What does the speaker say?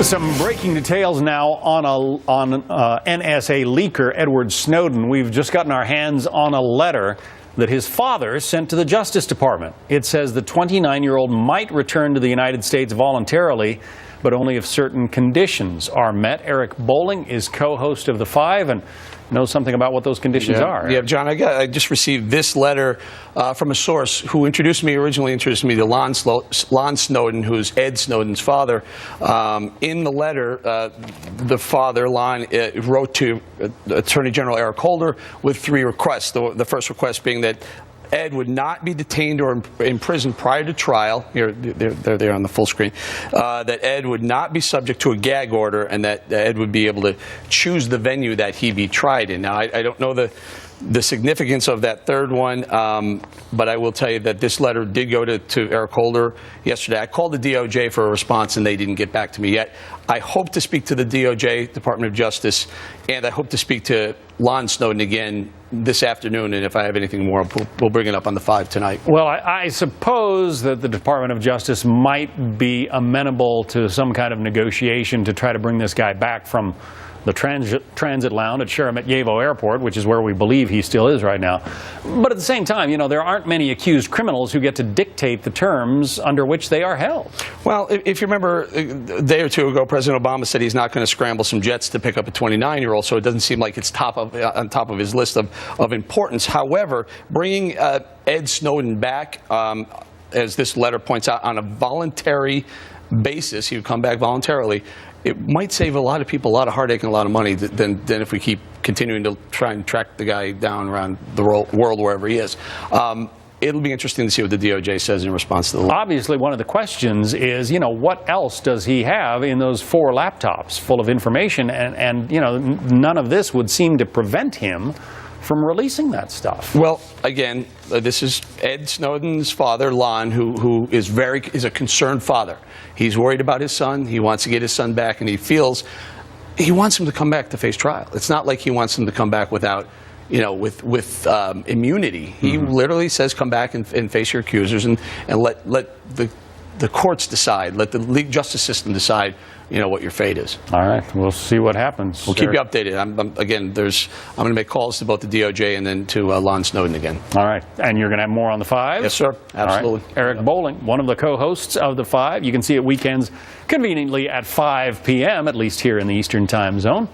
Some breaking details now on NSA leaker Edward Snowden. We've just gotten our hands on a letter that his father sent to the Justice Department. It says the 29-year-old might return to the United States voluntarily, but only if certain conditions are met. Eric Bowling is co-host of The Five and knows something about what those conditions are. Yeah, John, I just received this letter from a source who originally introduced me to Lonnie Snowden, who's Ed Snowden's father. In the letter, the father, Lon, wrote to Attorney General Eric Holder with 3 requests. The first request being that Ed would not be detained or imprisoned prior to trial. Here, they're there on the full screen. That Ed would not be subject to a gag order, and that Ed would be able to choose the venue that he be tried in. Now, I don't know the significance of that third one, but I will tell you that this letter did go to Eric Holder yesterday. I called the DOJ for a response, and they didn't get back to me yet. I hope to speak to the DOJ, Department of Justice, and I hope to speak to Lonnie Snowden again this afternoon, and if I have anything more, we'll bring it up on The Five tonight. Well, I suppose that the Department of Justice might be amenable to some kind of negotiation to try to bring this guy back from the transit lounge at Sheremetyevo Airport, which is where we believe he still is right now. But at the same time, you know, there aren't many accused criminals who get to dictate the terms under which they are held. Well, if you remember, a day or two ago, President Obama said he's not going to scramble some jets to pick up a 29-year-old, so it doesn't seem like it's on top of his list of importance. However, bringing Ed Snowden back, as this letter points out, on a voluntary basis, he would come back voluntarily, it might save a lot of people a lot of heartache and a lot of money than if we keep continuing to try and track the guy down around the world wherever he is. It'll be interesting to see what the DOJ says in response to the letter. Obviously, one of the questions is, you know, what else does he have in those 4 laptops full of information? And you know, none of this would seem to prevent him from releasing that stuff. Well, again, this is Ed Snowden's father, Lon, who is a concerned father. He's worried about his son. He wants to get his son back, and he feels he wants him to come back to face trial. It's not like he wants him to come back without, you know, with immunity. He literally says, come back and face your accusers and let the courts decide, let the legal justice system decide, you know, what your fate is. All right, we'll see what happens. We'll keep you updated. I'm going to make calls to both the DOJ and then to Lonnie Snowden again. All right, and you're going to have more on The Five? Yes, sir. Absolutely. Right. Eric Bowling, one of the co-hosts of The Five. You can see it weekends conveniently at 5 p.m., at least here in the Eastern Time Zone.